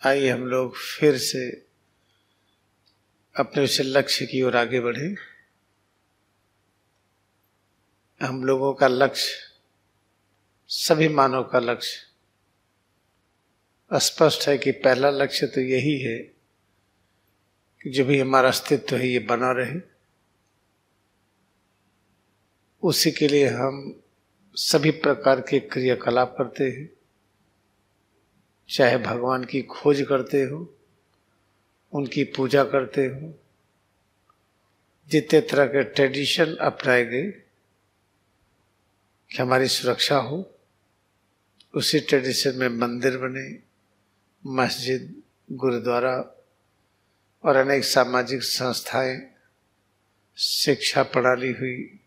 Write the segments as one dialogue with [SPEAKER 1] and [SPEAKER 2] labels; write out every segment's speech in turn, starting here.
[SPEAKER 1] आइए हम लोग फिर से अपने उस लक्ष्य की ओर आगे बढ़े। हम लोगों का लक्ष्य, सभी मानव का लक्ष्य स्पष्ट है कि पहला लक्ष्य तो यही है कि जो भी हमारा अस्तित्व है ये बना रहे। उसी के लिए हम सभी प्रकार के क्रियाकलाप करते हैं, चाहे भगवान की खोज करते हो, उनकी पूजा करते हो, जितने तरह के ट्रेडिशन अपनाए गए कि हमारी सुरक्षा हो, उसी ट्रेडिशन में मंदिर बने, मस्जिद, गुरुद्वारा और अनेक सामाजिक संस्थाएं, शिक्षा प्रणाली हुई,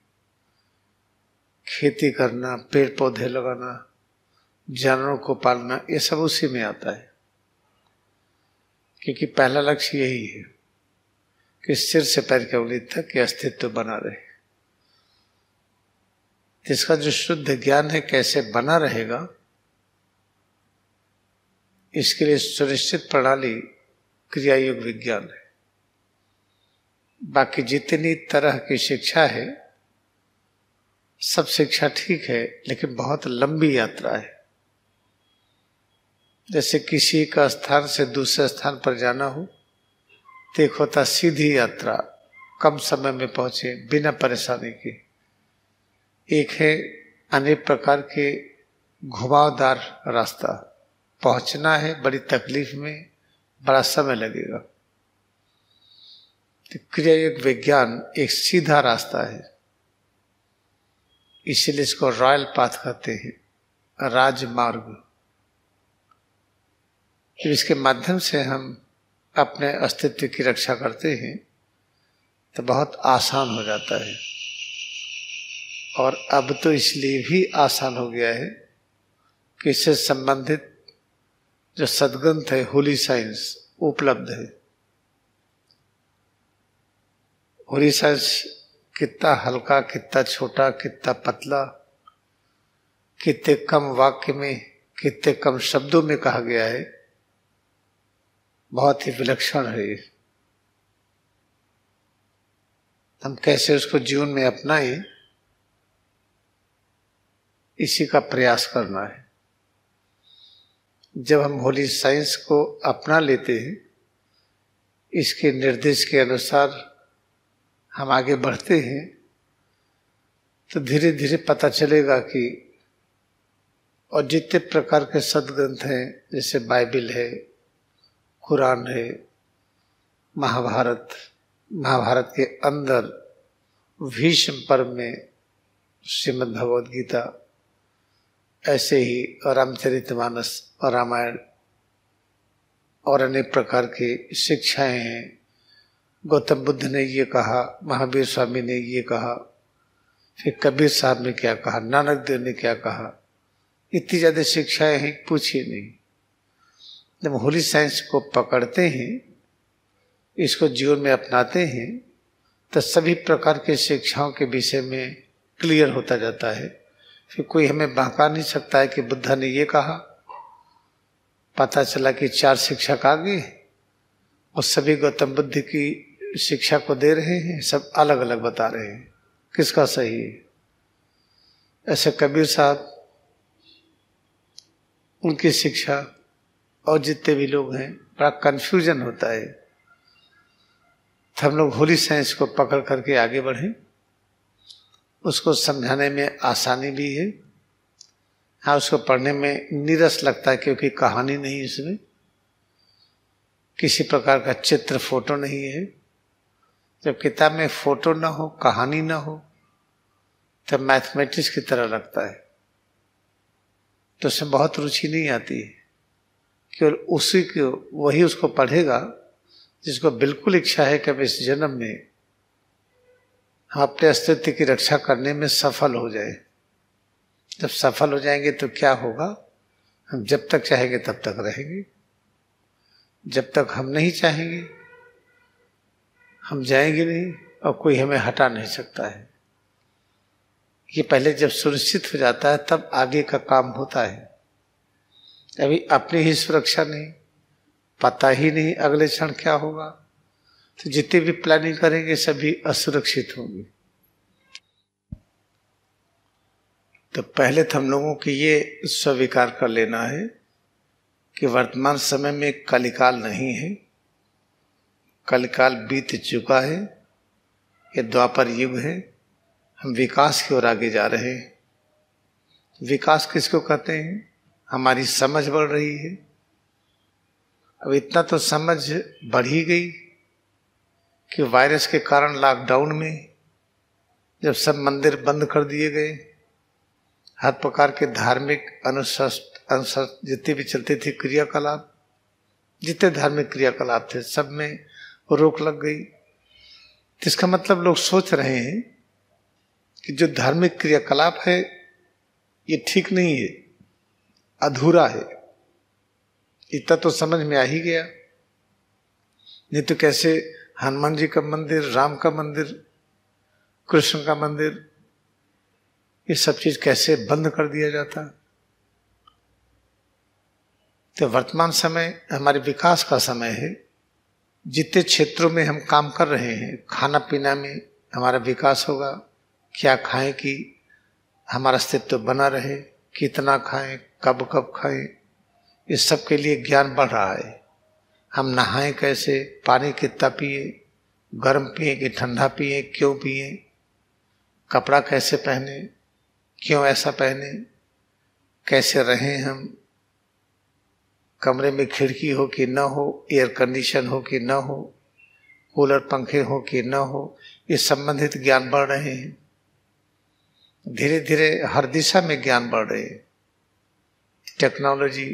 [SPEAKER 1] खेती करना, पेड़ पौधे लगाना, जानवरों को पालना, ये सब उसी में आता है। क्योंकि पहला लक्ष्य यही है कि सिर से पैर की उंगली तक के अस्तित्व बना रहे। इसका जो शुद्ध ज्ञान है कैसे बना रहेगा, इसके लिए सुनिश्चित प्रणाली क्रिया योग विज्ञान है। बाकी जितनी तरह की शिक्षा है, सब शिक्षा ठीक है, लेकिन बहुत लंबी यात्रा है। जैसे किसी का स्थान से दूसरे स्थान पर जाना हो तो एक होता सीधी यात्रा, कम समय में पहुंचे बिना परेशानी के। एक है अनेक प्रकार के घुमावदार रास्ता, पहुंचना है बड़ी तकलीफ में, बड़ा समय लगेगा। तो क्रिया योग विज्ञान एक सीधा रास्ता है, इसीलिए इसको रॉयल पाथ कहते हैं, राजमार्ग। जब इसके माध्यम से हम अपने अस्तित्व की रक्षा करते हैं तो बहुत आसान हो जाता है। और अब तो इसलिए भी आसान हो गया है कि इससे संबंधित जो सद्ग्रंथ है, होली साइंस, उपलब्ध है। होली साइंस कितना हल्का, कितना छोटा, कितना पतला, कितने कम वाक्य में, कितने कम शब्दों में कहा गया है, बहुत ही विलक्षण है। हम कैसे उसको जीवन में अपनाएं, इसी का प्रयास करना है। जब हम होली साइंस को अपना लेते हैं, इसके निर्देश के अनुसार हम आगे बढ़ते हैं, तो धीरे धीरे पता चलेगा कि और जितने प्रकार के सद्ग्रंथ हैं, जैसे बाइबल है, कुरान है, महाभारत, महाभारत के अंदर भीष्म पर्व में श्रीमद् भगवद गीता, ऐसे ही रामचरितमानस और रामायण और अनेक प्रकार की शिक्षाएं हैं। गौतम बुद्ध ने ये कहा, महावीर स्वामी ने ये कहा, फिर कबीर साहब ने क्या कहा, नानक देव ने क्या कहा, इतनी ज्यादा शिक्षाएं हैं, पूछिए नहीं। जब होली साइंस को पकड़ते हैं, इसको जीवन में अपनाते हैं, तो सभी प्रकार के शिक्षाओं के विषय में क्लियर होता जाता है। फिर कोई हमें बहका नहीं सकता है कि बुद्धा ने ये कहा। पता चला कि 4 शिक्षक आ गए और सभी गौतम बुद्ध की शिक्षा को दे रहे हैं, सब अलग अलग बता रहे हैं किसका सही है। ऐसे कबीर साहब, उनकी शिक्षा और जितने भी लोग हैं, बड़ा कंफ्यूजन होता है। तो हम लोग होली साइंस को पकड़ करके आगे बढ़े, उसको समझाने में आसानी भी है। हाँ, उसको पढ़ने में नीरस लगता है क्योंकि कहानी नहीं, इसमें किसी प्रकार का चित्र, फोटो नहीं है। जब किताब में फोटो ना हो, कहानी ना हो, तब मैथमेटिक्स की तरह लगता है, तो उसमें बहुत रुचि नहीं आती है। केवल उसी को, वही उसको पढ़ेगा जिसको बिल्कुल इच्छा है कि अब इस जन्म में हम अपने अस्तित्व की रक्षा करने में सफल हो जाए। जब सफल हो जाएंगे तो क्या होगा, हम जब तक चाहेंगे तब तक रहेंगे, जब तक हम नहीं चाहेंगे हम जाएंगे नहीं, और कोई हमें हटा नहीं सकता है। ये पहले जब सुनिश्चित हो जाता है तब आगे का काम होता है। अभी अपनी ही सुरक्षा नहीं, पता ही नहीं अगले क्षण क्या होगा, तो जितनी भी प्लानिंग करेंगे सभी असुरक्षित होंगी। तो पहले तो हम लोगों को ये स्वीकार कर लेना है कि वर्तमान समय में कलिकाल नहीं है, कलिकाल बीत चुका है, ये द्वापर युग है। हम विकास की ओर आगे जा रहे हैं। विकास किसको कहते हैं? हमारी समझ बढ़ रही है। अब इतना तो समझ बढ़ ही गई कि वायरस के कारण लॉकडाउन में जब सब मंदिर बंद कर दिए गए, हर प्रकार के धार्मिक अनुशासन जितने भी चलते थे क्रियाकलाप, जितने धार्मिक क्रियाकलाप थे सब में रोक लग गई। तो इसका मतलब लोग सोच रहे हैं कि जो धार्मिक क्रियाकलाप है ये ठीक नहीं है, अधूरा है। इतना तो समझ में आ ही गया, नहीं तो कैसे हनुमान जी का मंदिर, राम का मंदिर, कृष्ण का मंदिर, ये सब चीज कैसे बंद कर दिया जाता। तो वर्तमान समय हमारे विकास का समय है। जितने क्षेत्रों में हम काम कर रहे हैं, खाना पीना में हमारा विकास होगा, क्या खाएं कि हमारा अस्तित्व बना रहे, कितना खाएं, कब कब खाएं, इस सब के लिए ज्ञान बढ़ रहा है। हम नहाएं कैसे, पानी कितना पिए, गर्म पिए कि ठंडा पिए, क्यों पिए, कपड़ा कैसे पहने, क्यों ऐसा पहने, कैसे रहें हम, कमरे में खिड़की हो कि न हो, एयर कंडीशन हो कि न हो, कूलर पंखे हो कि न हो, ये संबंधित ज्ञान बढ़ रहे हैं। धीरे धीरे हर दिशा में ज्ञान बढ़ रहे हैं। टेक्नोलॉजी,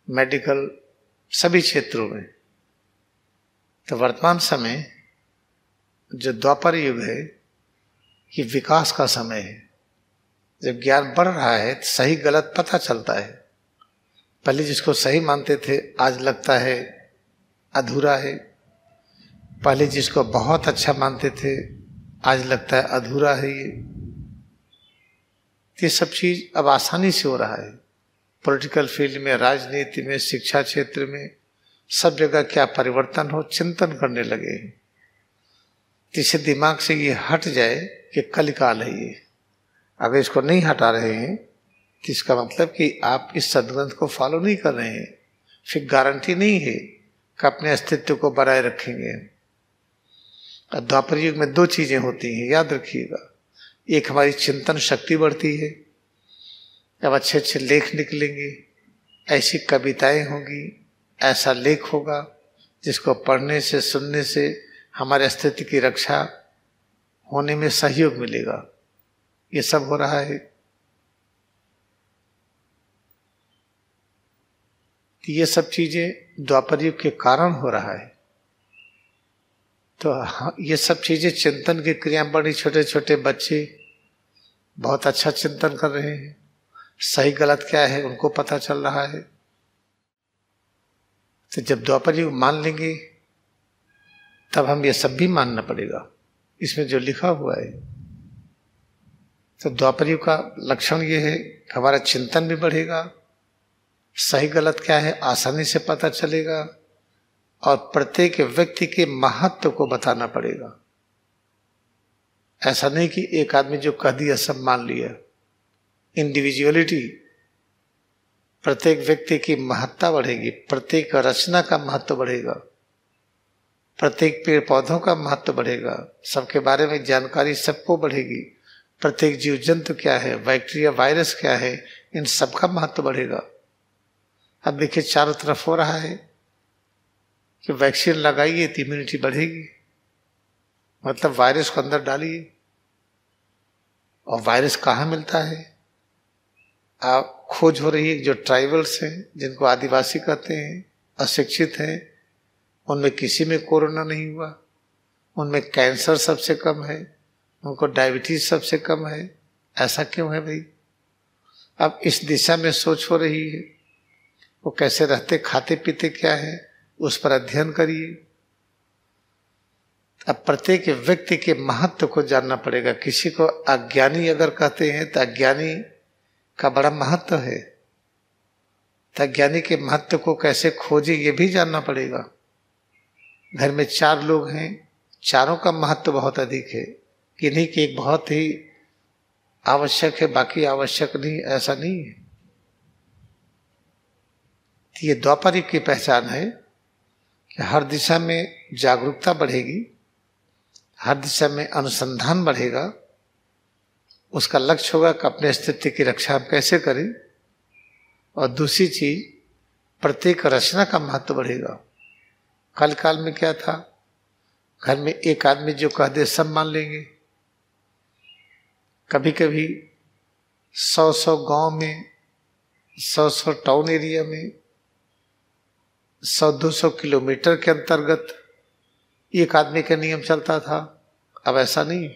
[SPEAKER 1] मेडिकल, सभी क्षेत्रों में। तो वर्तमान समय जो द्वापर युग है ये विकास का समय है। जब ज्ञान बढ़ रहा है तो सही गलत पता चलता है। पहले जिसको सही मानते थे आज लगता है अधूरा है, पहले जिसको बहुत अच्छा मानते थे आज लगता है अधूरा है। ये सब चीज अब आसानी से हो रहा है। पॉलिटिकल फील्ड में, राजनीति में, शिक्षा क्षेत्र में, सब जगह क्या परिवर्तन हो, चिंतन करने लगे। जिससे दिमाग से ये हट जाए कि कलिकाल है ये। अगर इसको नहीं हटा रहे हैं तो इसका मतलब कि आप इस सद्ग्रंथ को फॉलो नहीं कर रहे हैं। फिर गारंटी नहीं है कि अपने अस्तित्व को बनाए रखेंगे। द्वापर युग में दो चीजें होती हैं, याद रखिएगा। एक हमारी चिंतन शक्ति बढ़ती है, अब अच्छे अच्छे लेख निकलेंगे, ऐसी कविताएं होंगी, ऐसा लेख होगा जिसको पढ़ने से, सुनने से हमारे अस्तित्व की रक्षा होने में सहयोग मिलेगा। ये सब हो रहा है। ये सब चीजें द्वापर युग के कारण हो रहा है। तो ये सब चीजें चिंतन की क्रिया बड़ी, छोटे छोटे बच्चे बहुत अच्छा चिंतन कर रहे हैं। सही गलत क्या है उनको पता चल रहा है। तो जब द्वापर युग मान लेंगे तब हम ये सब भी मानना पड़ेगा, इसमें जो लिखा हुआ है। तो द्वापर युग का लक्षण ये है कि हमारा चिंतन भी बढ़ेगा, सही गलत क्या है आसानी से पता चलेगा, और प्रत्येक व्यक्ति के महत्व को बताना पड़ेगा। ऐसा नहीं कि एक आदमी जो कह दिया सब मान लिया। इंडिविजुअलिटी, प्रत्येक व्यक्ति की महत्ता बढ़ेगी, प्रत्येक रचना का महत्व बढ़ेगा, प्रत्येक पेड़ पौधों का महत्व बढ़ेगा, सबके बारे में जानकारी सबको बढ़ेगी। प्रत्येक जीव जंतु क्या है, बैक्टीरिया वायरस क्या है, इन सब का महत्व बढ़ेगा। अब देखिए चारों तरफ हो रहा है कि वैक्सीन लगाइए तो इम्यूनिटी बढ़ेगी, मतलब वायरस को अंदर डालिए। और वायरस कहाँ मिलता है? आप खोज हो रही है, जो ट्राइबल्स हैं, जिनको आदिवासी कहते हैं, अशिक्षित हैं, उनमें किसी में कोरोना नहीं हुआ, उनमें कैंसर सबसे कम है, उनको डायबिटीज सबसे कम है। ऐसा क्यों है भाई? अब इस दिशा में सोच हो रही है। वो कैसे रहते, खाते पीते क्या है, उस पर अध्ययन करिए। अब प्रत्येक व्यक्ति के महत्व को जानना पड़ेगा। किसी को अज्ञानी अगर कहते हैं तो अज्ञानी का बड़ा महत्व है। तो ज्ञानी के महत्व को कैसे खोजे ये भी जानना पड़ेगा। घर में 4 लोग हैं, चारों का महत्व बहुत अधिक है, किन्हीं की एक बहुत ही आवश्यक है, बाकी आवश्यक नहीं, ऐसा नहीं है। ये द्वापर युग की पहचान है कि हर दिशा में जागरूकता बढ़ेगी, हर दिशा में अनुसंधान बढ़ेगा। उसका लक्ष्य होगा कि अपने अस्तित्व की रक्षा हम कैसे करें। और दूसरी चीज, प्रत्येक रचना का महत्व बढ़ेगा। कल काल में क्या था, घर में एक आदमी जो कह दे सब मान लेंगे। कभी कभी 100-100 गांव में, 100-100 टाउन एरिया में, 100-200 किलोमीटर के अंतर्गत एक आदमी का नियम चलता था। अब ऐसा नहीं।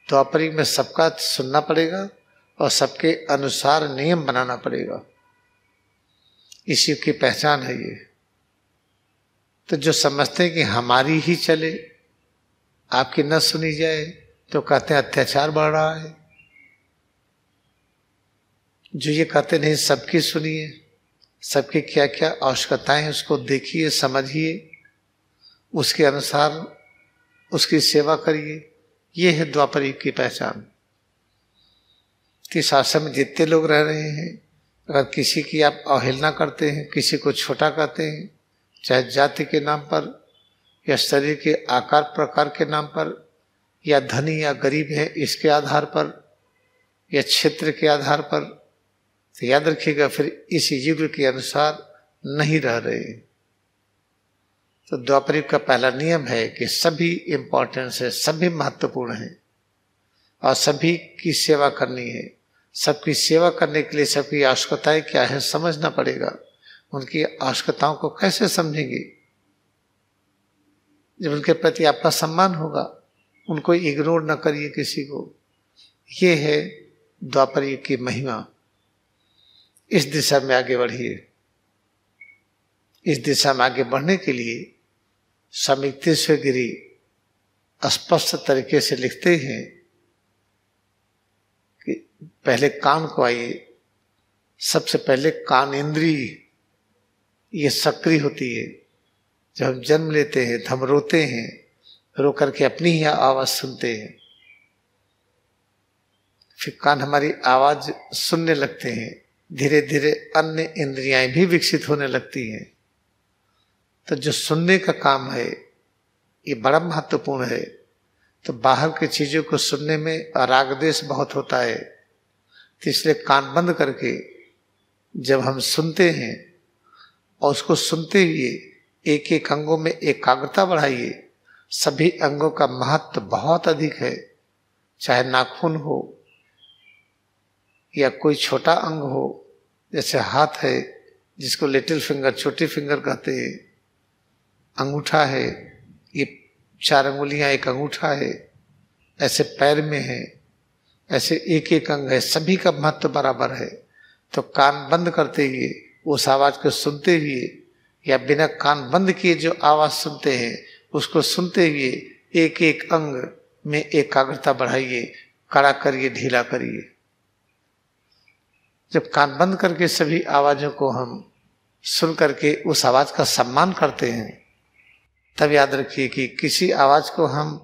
[SPEAKER 1] द्वापर युग में सबका सुनना पड़ेगा और सबके अनुसार नियम बनाना पड़ेगा। इस युग की पहचान है ये। तो जो समझते हैं कि हमारी ही चले, आपकी न सुनी जाए, तो कहते हैं अत्याचार बढ़ रहा है। जो ये कहते नहीं सबकी सुनिए, सबकी क्या क्या आवश्यकताएं उसको देखिए, समझिए, उसके अनुसार उसकी सेवा करिए, ये है द्वापर युग की पहचान। कि शासन में जितने लोग रह रहे हैं, अगर किसी की आप अवहेलना करते हैं, किसी को छोटा कहते हैं, चाहे जाति के नाम पर या शरीर के आकार प्रकार के नाम पर या धनी या गरीब है इसके आधार पर या क्षेत्र के आधार पर, तो याद रखिएगा फिर इस युग के अनुसार नहीं रह रहे। तो द्वापर युग का पहला नियम है कि सभी इंपॉर्टेंस है, सभी महत्वपूर्ण है और सभी की सेवा करनी है। सबकी सेवा करने के लिए सबकी आवश्यकताएं क्या है समझना पड़ेगा। उनकी आवश्यकताओं को कैसे समझेंगे? जब उनके प्रति आपका सम्मान होगा, उनको इग्नोर न करिए किसी को। ये है द्वापर युग की महिमा। इस दिशा में आगे बढ़िए। इस दिशा में आगे बढ़ने के लिए स्वामी युक्तेश्वर गिरी स्पष्ट तरीके से लिखते हैं कि पहले कान को आइए। सबसे पहले कान इंद्रिय ये सक्रिय होती है। जब हम जन्म लेते हैं तो हम रोते हैं, रो करके अपनी ही आवाज सुनते हैं। फिर कान हमारी आवाज सुनने लगते हैं, धीरे धीरे अन्य इंद्रियां भी विकसित होने लगती हैं। तो जो सुनने का काम है ये बड़ा महत्वपूर्ण है। तो बाहर की चीजों को सुनने में राग द्वेष बहुत होता है, तो इसलिए कान बंद करके जब हम सुनते हैं और उसको सुनते हुए एक एक अंगों में एकाग्रता बढ़ाइए। सभी अंगों का महत्व बहुत अधिक है, चाहे नाखून हो या कोई छोटा अंग हो, जैसे हाथ है जिसको लिटिल फिंगर, छोटी फिंगर कहते हैं, अंगूठा है, ये 4 अंगुलियां एक अंगूठा है, ऐसे पैर में है, ऐसे एक एक अंग है, सभी का महत्व बराबर है। तो कान बंद करते हुए उस आवाज को सुनते हुए या बिना कान बंद किए जो आवाज सुनते हैं उसको सुनते हुए एक एक अंग में एकाग्रता बढ़ाइए, कड़ा करिए, ढीला करिए। जब कान बंद करके सभी आवाजों को हम सुन करके उस आवाज का सम्मान करते हैं, तब याद रखिए कि किसी आवाज को हम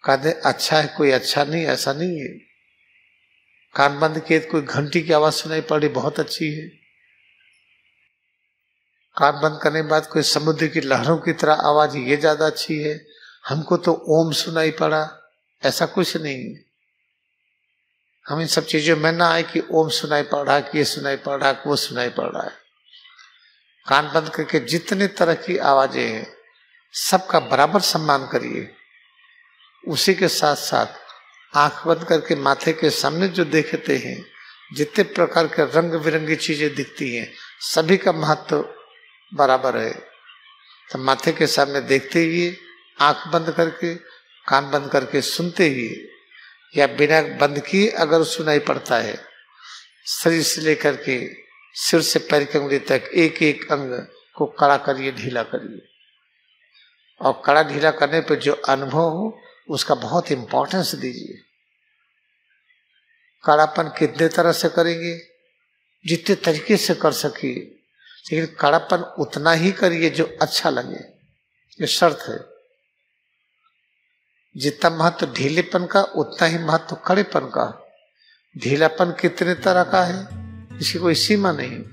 [SPEAKER 1] कह दें अच्छा है, कोई अच्छा नहीं, ऐसा नहीं है। कान बंद किए कोई घंटी की आवाज सुनाई पड़ रही, बहुत अच्छी है। कान बंद करने के बाद कोई समुद्र की लहरों की तरह आवाज, ये ज्यादा अच्छी है। हमको तो ओम सुनाई पड़ा, ऐसा कुछ नहीं है। हम इन सब चीजों में ना आए कि ओम सुनाई पड़ रहा, कि ये सुनाई पड़ रहा, वो सुनाई पड़ रहा है। कान बंद करके जितने तरह की आवाजें हैं सबका बराबर सम्मान करिए। उसी के साथ साथ आंख बंद करके माथे के सामने जो देखते हैं, जितने प्रकार के रंग बिरंगी चीजें दिखती हैं, सभी का महत्व बराबर है। तो माथे के सामने देखते हुए, आंख बंद करके, कान बंद करके सुनते हुए या बिना बंद किए अगर सुनाई पड़ता है, शरीर से लेकर के सिर से पैर की अंगुली तक एक एक अंग को कड़ा करिए, ढीला करिए। और कड़ा ढीला करने पर जो अनुभव हो उसका बहुत इंपॉर्टेंस दीजिए। कड़ापन कितने तरह से करेंगे, जितने तरीके से कर सकिए, लेकिन कड़ापन उतना ही करिए जो अच्छा लगे, ये शर्त है। जितना महत्व ढीलेपन का उतना ही महत्व कड़ेपन का। ढीलापन कितने तरह का है, इसकी कोई सीमा नहीं।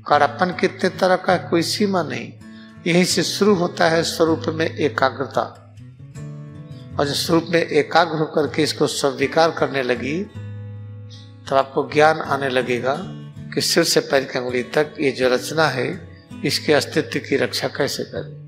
[SPEAKER 1] कड़ापन कितने तरह का है, कोई सीमा नहीं। यहीं से शुरू होता है स्वरूप में एकाग्रता। और जब स्वरूप में एकाग्र होकर के इसको स्वीकार करने लगी, तो आपको ज्ञान आने लगेगा कि सिर से पैर की अंगुली तक ये जो रचना है, इसके अस्तित्व की रक्षा कैसे करें।